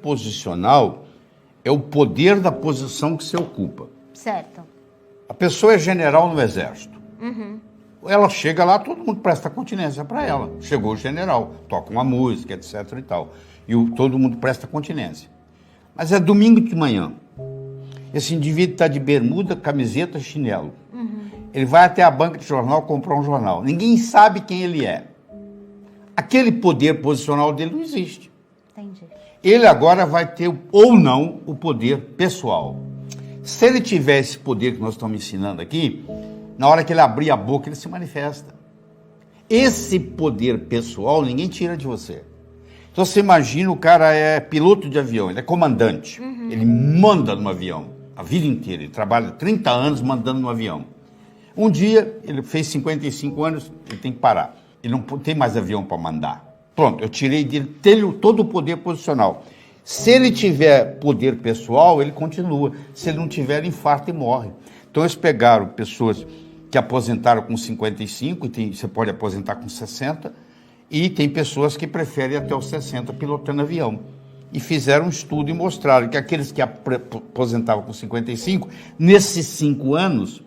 Posicional é o poder da posição que você ocupa. Certo. A pessoa é general no exército. Ela chega lá, todo mundo presta continência para ela. Chegou o general, toca uma música, etc. e tal. E todo mundo presta continência. Mas é domingo de manhã. Esse indivíduo está de bermuda, camiseta, chinelo. Ele vai até a banca de jornal comprar um jornal. Ninguém sabe quem ele é. Aquele poder posicional dele não existe. Entendi. Ele agora vai ter, ou não, o poder pessoal. Se ele tiver esse poder que nós estamos ensinando aqui, na hora que ele abrir a boca, ele se manifesta. Esse poder pessoal, ninguém tira de você. Então, você imagina, o cara é piloto de avião, ele é comandante. Ele manda no avião, a vida inteira. Ele trabalha 30 anos mandando no avião. Um dia, ele fez 55 anos, ele tem que parar. Ele não tem mais avião para mandar. Pronto, eu tirei dele todo o poder posicional. Se ele tiver poder pessoal, ele continua. Se ele não tiver, ele infarta e morre. Então, eles pegaram pessoas que aposentaram com 55, e você pode aposentar com 60, e tem pessoas que preferem até os 60 pilotando avião. E fizeram um estudo e mostraram que aqueles que aposentavam com 55, nesses 5 anos,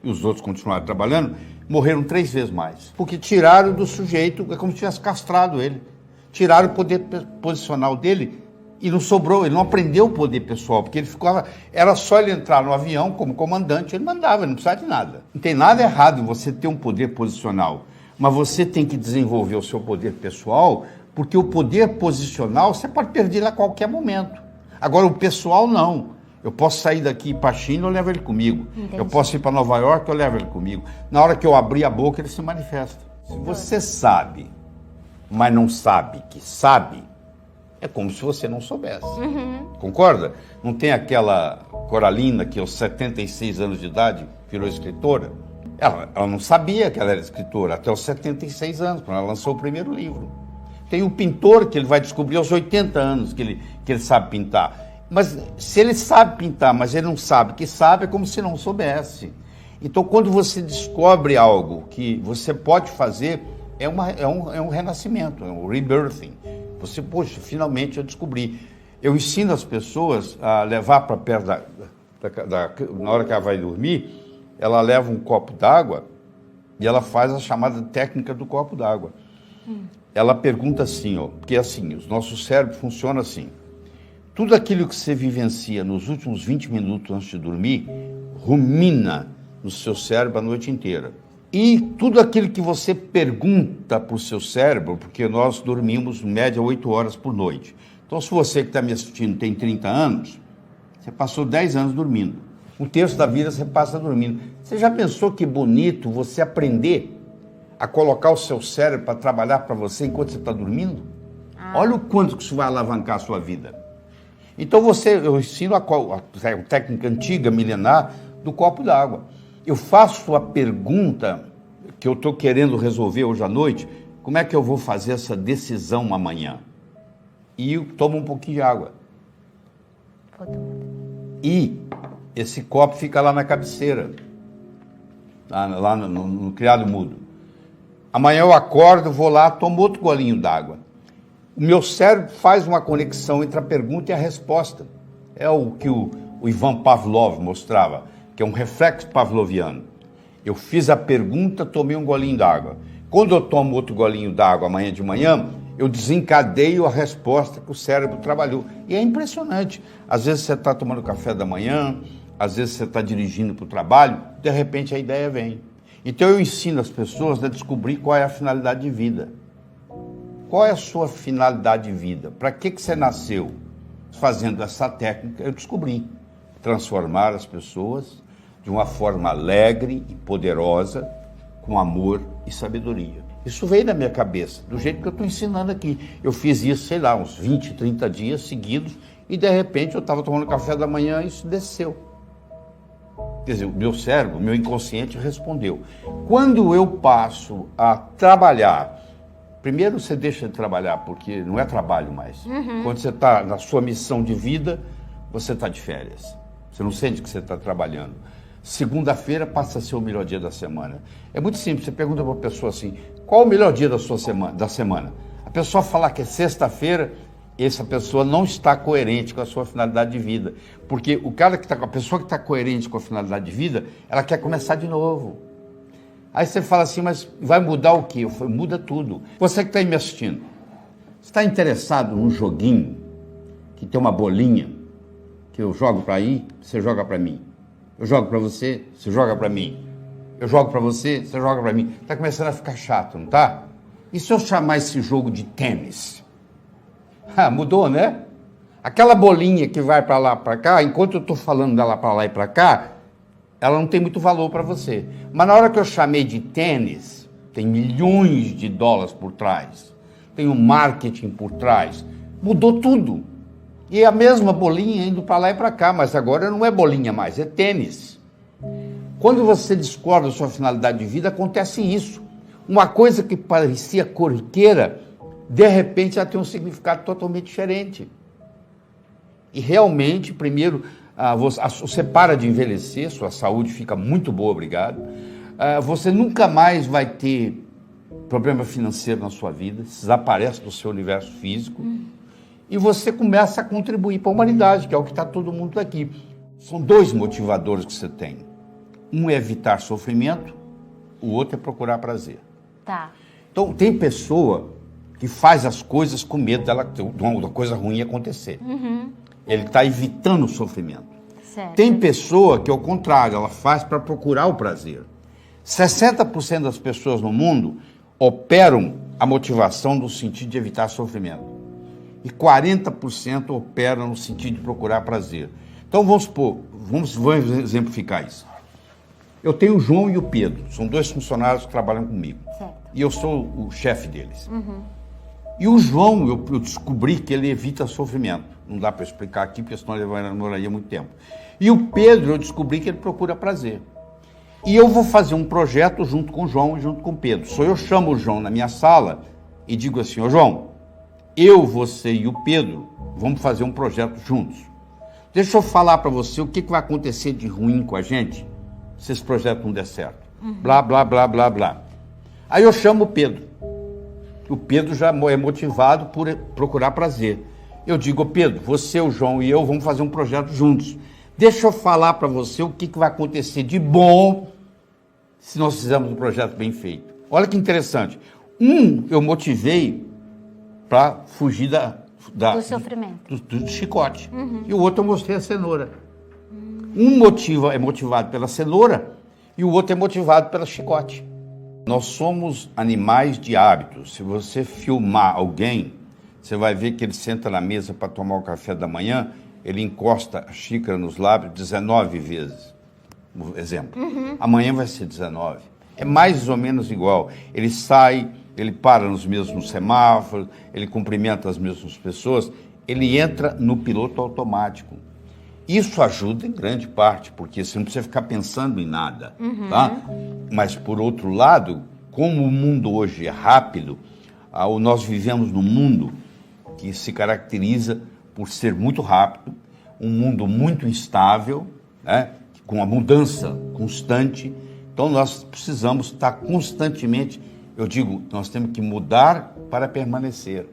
e os outros continuaram trabalhando, morreram 3 vezes mais. Porque tiraram do sujeito, é como se tivesse castrado ele. Tiraram o poder posicional dele e não sobrou, ele não aprendeu o poder pessoal, porque ele ficava, era só ele entrar no avião como comandante, ele mandava, ele não precisava de nada. Não tem nada errado em você ter um poder posicional, mas você tem que desenvolver o seu poder pessoal, porque o poder posicional você pode perder ele a qualquer momento. Agora, o pessoal não. Eu posso sair daqui para a China, eu levo ele comigo. Entendi. Eu posso ir para Nova York, eu levo ele comigo. Na hora que eu abrir a boca, ele se manifesta. Se você sabe, mas não sabe que sabe, é como se você não soubesse. Concorda? Não tem aquela Coralina que aos 76 anos de idade virou escritora? Ela não sabia que ela era escritora até os 76 anos, quando ela lançou o primeiro livro. Tem um pintor que ele vai descobrir aos 80 anos que ele sabe pintar. Mas se ele sabe pintar, mas ele não sabe que sabe, é como se não soubesse. Então, quando você descobre algo que você pode fazer, é um renascimento, é um rebirthing. Você, poxa, finalmente eu descobri. Eu ensino as pessoas a levar para perto na hora que ela vai dormir, ela leva um copo d'água e ela faz a chamada técnica do copo d'água. Ela pergunta assim, porque assim, o nosso cérebro funciona assim. Tudo aquilo que você vivencia nos últimos 20 minutos antes de dormir, rumina no seu cérebro a noite inteira. E tudo aquilo que você pergunta para o seu cérebro, porque nós dormimos, em média, 8 horas por noite. Então, se você que está me assistindo tem 30 anos, você passou 10 anos dormindo. 1/3 da vida você passa dormindo. Você já pensou que bonito você aprender a colocar o seu cérebro para trabalhar para você enquanto você está dormindo? Olha o quanto que isso vai alavancar a sua vida. Então eu ensino a técnica antiga, milenar, do copo d'água. Eu faço a pergunta que eu estou querendo resolver hoje à noite, como é que eu vou fazer essa decisão amanhã? E eu tomo um pouquinho de água. E esse copo fica lá na cabeceira, lá no criado mudo. Amanhã eu acordo, vou lá, tomo outro golinho d'água. O meu cérebro faz uma conexão entre a pergunta e a resposta. É o que o Ivan Pavlov mostrava, que é um reflexo pavloviano. Eu fiz a pergunta, tomei um golinho d'água. Quando eu tomo outro golinho d'água amanhã de manhã, eu desencadeio a resposta que o cérebro trabalhou. E é impressionante. Às vezes você está tomando café da manhã, às vezes você está dirigindo para o trabalho, de repente a ideia vem. Então eu ensino as pessoas a descobrir qual é a finalidade de vida. Qual é a sua finalidade de vida? Para que você nasceu? Fazendo essa técnica, eu descobri transformar as pessoas de uma forma alegre e poderosa, com amor e sabedoria. Isso veio da minha cabeça, do jeito que eu estou ensinando aqui. Eu fiz isso, sei lá, uns 20, 30 dias seguidos, e de repente eu estava tomando café da manhã e isso desceu. Quer dizer, o meu cérebro, o meu inconsciente respondeu. Quando eu passo a trabalhar, primeiro você deixa de trabalhar, porque não é trabalho mais. Quando você está na sua missão de vida, você está de férias. Você não sente que você está trabalhando. Segunda-feira passa a ser o melhor dia da semana. É muito simples, você pergunta para uma pessoa assim, qual o melhor dia da sua semana? A pessoa falar que é sexta-feira, essa pessoa não está coerente com a sua finalidade de vida. Porque a pessoa que está coerente com a finalidade de vida, ela quer começar de novo. Aí você fala assim, mas vai mudar o quê? Eu falo, muda tudo. Você que está aí me assistindo, você está interessado num joguinho que tem uma bolinha, que eu jogo para aí, você joga para mim. Eu jogo para você, você joga para mim. Eu jogo para você, você joga para mim. Está começando a ficar chato, não tá? E se eu chamar esse jogo de tênis? Ah, mudou, né? Aquela bolinha que vai para lá, para cá, enquanto eu estou falando dela para lá e para cá, ela não tem muito valor para você. Mas na hora que eu chamei de tênis, tem milhões de dólares por trás, tem um marketing por trás, mudou tudo. E é a mesma bolinha indo para lá e para cá, mas agora não é bolinha mais, é tênis. Quando você descobre a sua finalidade de vida, acontece isso. Uma coisa que parecia corriqueira, de repente ela tem um significado totalmente diferente. E realmente, primeiro, você para de envelhecer, sua saúde fica muito boa, obrigado. Você nunca mais vai ter problema financeiro na sua vida, desaparece do seu universo físico. E você começa a contribuir para a humanidade, que é o que está todo mundo aqui. São dois motivadores que você tem. Um é evitar sofrimento, o outro é procurar prazer. Tá. Então, tem pessoa que faz as coisas com medo da coisa ruim acontecer. Ele está evitando o sofrimento. Certo. Tem pessoa que, ao contrário, ela faz para procurar o prazer. 60% das pessoas no mundo operam a motivação no sentido de evitar sofrimento. E 40% operam no sentido de procurar prazer. Então, vamos exemplificar isso. Eu tenho o João e o Pedro, são dois funcionários que trabalham comigo. Certo. E eu sou o chefe deles. E o João, eu descobri que ele evita sofrimento. Não dá para explicar aqui, porque senão ele demoraria muito tempo. E o Pedro, eu descobri que ele procura prazer. E eu vou fazer um projeto junto com o João e junto com o Pedro. Só eu chamo o João na minha sala e digo assim, ô João, eu, você e o Pedro vamos fazer um projeto juntos. Deixa eu falar para você o que vai acontecer de ruim com a gente se esse projeto não der certo. Blá, blá, blá, blá, blá. Aí eu chamo o Pedro. O Pedro já é motivado por procurar prazer. Eu digo, ô Pedro, você, o João e eu vamos fazer um projeto juntos. Deixa eu falar para você o que vai acontecer de bom se nós fizermos um projeto bem feito. Olha que interessante. Eu motivei para fugir do sofrimento. Do chicote. E o outro eu mostrei a cenoura. Um é motivado pela cenoura e o outro é motivado pela chicote. Nós somos animais de hábitos. Se você filmar alguém, você vai ver que ele senta na mesa para tomar o café da manhã, ele encosta a xícara nos lábios 19 vezes. Exemplo. Amanhã vai ser 19. É mais ou menos igual. Ele sai, ele para nos mesmos semáforos, ele cumprimenta as mesmas pessoas, ele entra no piloto automático. Isso ajuda em grande parte, porque você não precisa ficar pensando em nada, tá? Mas, por outro lado, como o mundo hoje é rápido, nós vivemos num mundo que se caracteriza por ser muito rápido, um mundo muito instável, né? Com a mudança constante. Então, nós precisamos estar constantemente, eu digo, nós temos que mudar para permanecer.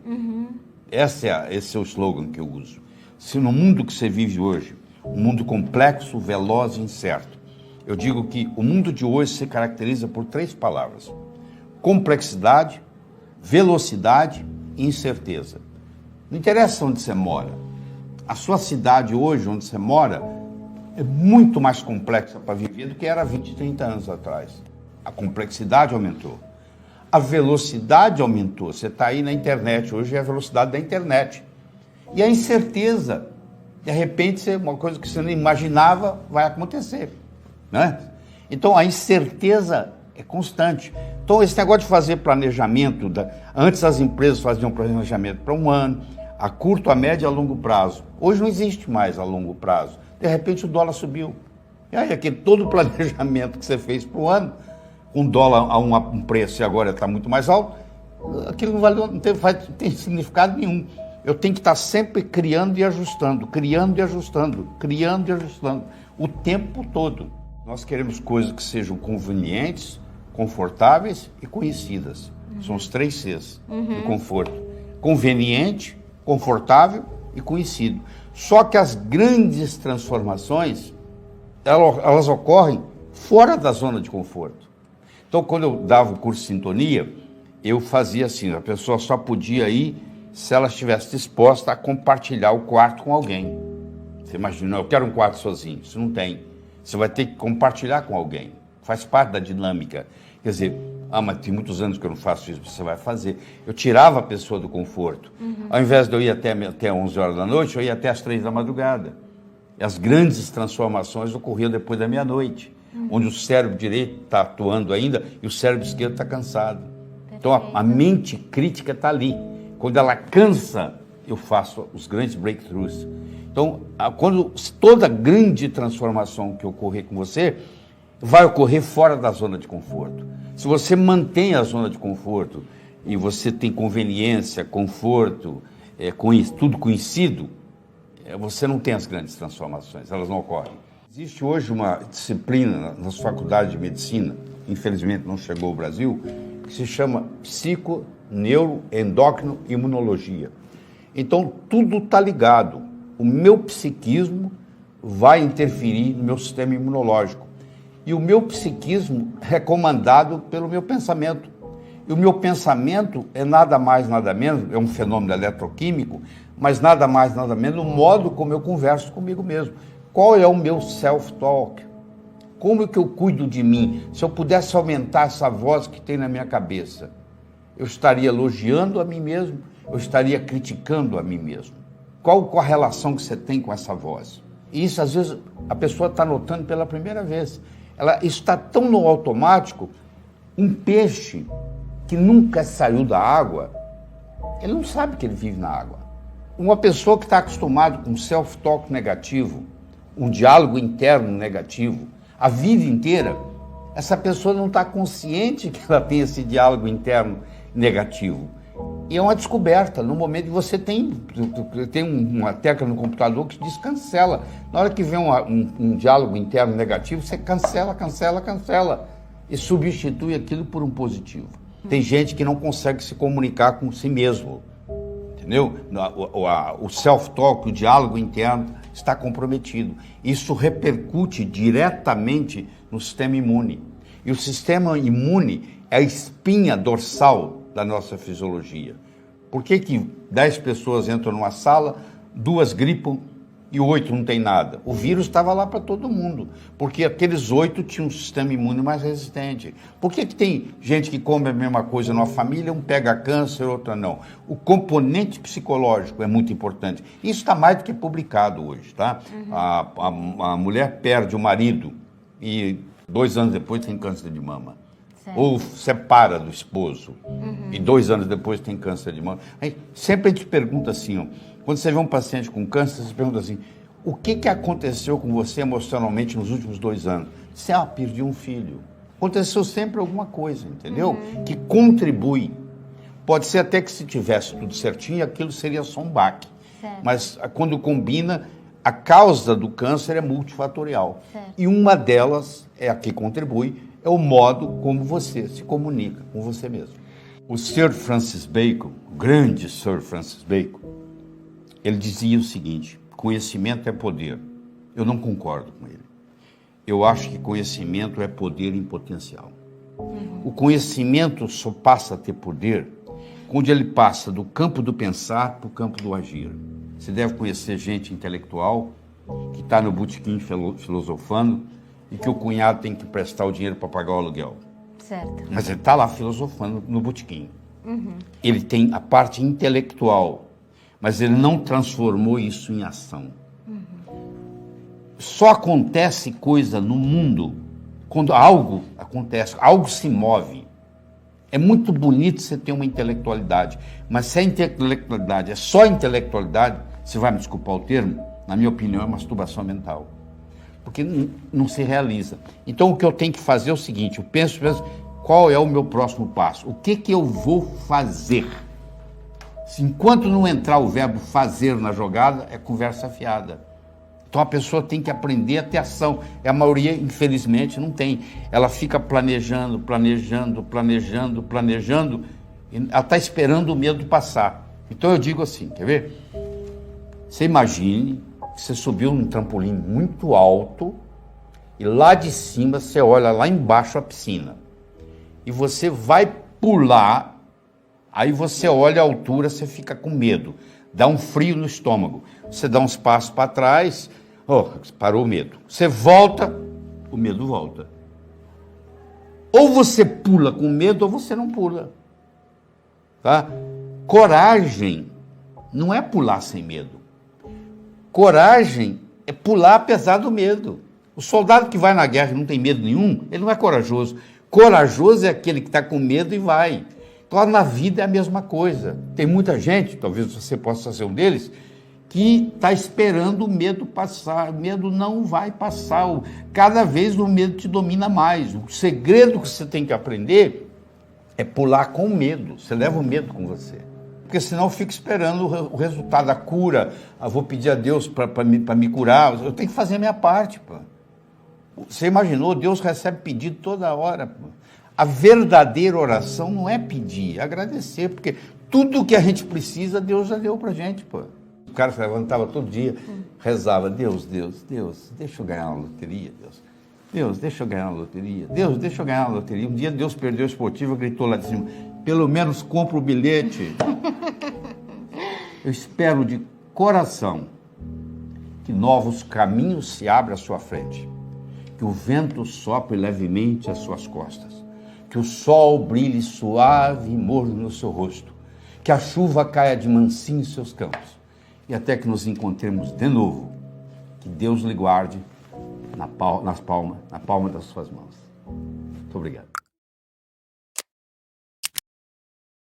Esse é o slogan que eu uso. Se no mundo que você vive hoje, um mundo complexo, veloz e incerto, eu digo que o mundo de hoje se caracteriza por 3 palavras: complexidade, velocidade e incerteza. Não interessa onde você mora. A sua cidade hoje, onde você mora, é muito mais complexa para viver do que era 20, 30 anos atrás. A complexidade aumentou. A velocidade aumentou. Você está aí na internet, hoje é a velocidade da internet. E a incerteza, de repente, uma coisa que você não imaginava vai acontecer, né? Então, a incerteza é constante. Então, esse negócio de fazer planejamento, antes as empresas faziam planejamento para um ano, a curto, a médio e a longo prazo. Hoje não existe mais a longo prazo. De repente, o dólar subiu. E aí, todo o planejamento que você fez para o ano, com dólar a um preço e agora está muito mais alto, aquilo não tem significado nenhum. Eu tenho que estar sempre criando e ajustando, criando e ajustando, criando e ajustando, o tempo todo. Nós queremos coisas que sejam convenientes, confortáveis e conhecidas. São os 3 Cs do conforto. Conveniente, confortável e conhecido. Só que as grandes transformações, elas ocorrem fora da zona de conforto. Então, quando eu dava o curso de sintonia, eu fazia assim, a pessoa só podia ir se ela estivesse disposta a compartilhar o quarto com alguém. Você imagina, eu quero um quarto sozinho, isso não tem. Você vai ter que compartilhar com alguém, faz parte da dinâmica. Quer dizer, mas tem muitos anos que eu não faço isso, você vai fazer. Eu tirava a pessoa do conforto. Ao invés de eu ir até 11 horas da noite, eu ia até as 3 da madrugada. E as grandes transformações ocorriam depois da meia-noite, onde o cérebro direito está atuando ainda e o cérebro esquerdo está cansado. Então a mente crítica está ali. Quando ela cansa, eu faço os grandes breakthroughs. Então, quando toda grande transformação que ocorrer com você, vai ocorrer fora da zona de conforto. Se você mantém a zona de conforto e você tem conveniência, conforto, tudo conhecido, você não tem as grandes transformações, elas não ocorrem. Existe hoje uma disciplina nas faculdades de medicina, infelizmente não chegou ao Brasil, que se chama psico, neuro, endócrino e imunologia. Então, tudo está ligado. O meu psiquismo vai interferir no meu sistema imunológico. E o meu psiquismo é comandado pelo meu pensamento. E o meu pensamento é nada mais, nada menos, é um fenômeno eletroquímico, mas nada mais, nada menos o modo como eu converso comigo mesmo. Qual é o meu self-talk? Como é que eu cuido de mim? Se eu pudesse aumentar essa voz que tem na minha cabeça, eu estaria elogiando a mim mesmo, eu estaria criticando a mim mesmo. Qual a relação que você tem com essa voz? E isso, às vezes, a pessoa está notando pela primeira vez. Isso está tão no automático, um peixe que nunca saiu da água, ele não sabe que ele vive na água. Uma pessoa que está acostumada com um self-talk negativo, um diálogo interno negativo, a vida inteira, essa pessoa não está consciente que ela tem esse diálogo interno negativo. E é uma descoberta, no momento que você tem uma tecla no computador que diz cancela. Na hora que vem um diálogo interno negativo, você cancela e substitui aquilo por um positivo. Tem gente que não consegue se comunicar com si mesmo, entendeu? O self-talk, o diálogo interno está comprometido. Isso repercute diretamente no sistema imune. E o sistema imune é a espinha dorsal da nossa fisiologia. Por que 10 pessoas entram numa sala, 2 gripam e 8 não tem nada? O vírus estava lá para todo mundo, porque aqueles 8 tinham um sistema imune mais resistente. Por que tem gente que come a mesma coisa numa família, um pega câncer, outro não? O componente psicológico é muito importante. Isso está mais do que publicado hoje, tá? A mulher perde o marido e 2 anos depois tem câncer de mama. Certo. Ou separa do esposo e 2 anos depois tem câncer de mama. Aí, sempre a gente pergunta assim, ó, quando você vê um paciente com câncer, você pergunta assim, o que aconteceu com você emocionalmente nos últimos 2 anos? Você perdi um filho. Aconteceu sempre alguma coisa, entendeu? Que contribui. Pode ser até que se tivesse tudo certinho, aquilo seria só um baque. Certo. Mas quando combina, a causa do câncer é multifatorial. Certo. E uma delas é a que contribui, é o modo como você se comunica com você mesmo. O Sir Francis Bacon, o grande Sir Francis Bacon, ele dizia o seguinte, conhecimento é poder. Eu não concordo com ele. Eu acho que conhecimento é poder em potencial. O conhecimento só passa a ter poder quando ele passa do campo do pensar para o campo do agir. Você deve conhecer gente intelectual que está no botequim filosofando e que o cunhado tem que prestar o dinheiro para pagar o aluguel. Certo. Mas ele está lá filosofando no botequim. Ele tem a parte intelectual, mas ele não transformou isso em ação. Só acontece coisa no mundo quando algo acontece, algo se move. É muito bonito você ter uma intelectualidade, mas se a intelectualidade é só intelectualidade, você vai me desculpar o termo, na minha opinião é masturbação mental. Porque não se realiza. Então o que eu tenho que fazer é o seguinte, eu penso, qual é o meu próximo passo? O que eu vou fazer? Enquanto não entrar o verbo fazer na jogada, é conversa fiada. Então a pessoa tem que aprender a ter ação. E a maioria, infelizmente, não tem. Ela fica planejando, e ela está esperando o medo passar. Então eu digo assim, quer ver? Você imagine que você subiu num trampolim muito alto e lá de cima você olha lá embaixo a piscina. E você vai pular, aí você olha a altura, você fica com medo. Dá um frio no estômago. Você dá uns passos para trás, parou o medo. Você volta, o medo volta. Ou você pula com medo, ou você não pula. Tá? Coragem não é pular sem medo. Coragem é pular apesar do medo. O soldado que vai na guerra e não tem medo nenhum, ele não é corajoso. Corajoso é aquele que está com medo e vai. Então, na vida é a mesma coisa. Tem muita gente, talvez você possa ser um deles, que está esperando o medo passar. O medo não vai passar. Cada vez o medo te domina mais. O segredo que você tem que aprender é pular com medo. Você leva o medo com você. Porque senão eu fico esperando o resultado da cura. Vou pedir a Deus para me curar. Eu tenho que fazer a minha parte, pô. Você imaginou? Deus recebe pedido toda hora, pô. A verdadeira oração não é pedir, é agradecer, porque tudo que a gente precisa, Deus já deu pra gente, pô. O cara se levantava todo dia, rezava, Deus, deixa eu ganhar uma loteria, Deus. Deus, deixa eu ganhar uma loteria. Deus, deixa eu ganhar uma loteria. Um dia Deus perdeu a esportiva, gritou lá de cima, pelo menos compra o bilhete. Eu espero de coração que novos caminhos se abram à sua frente, que o vento sopre levemente às suas costas, que o sol brilhe suave e morno no seu rosto, que a chuva caia de mansinho em seus campos, e até que nos encontremos de novo, que Deus lhe guarde na palma das suas mãos. Muito obrigado.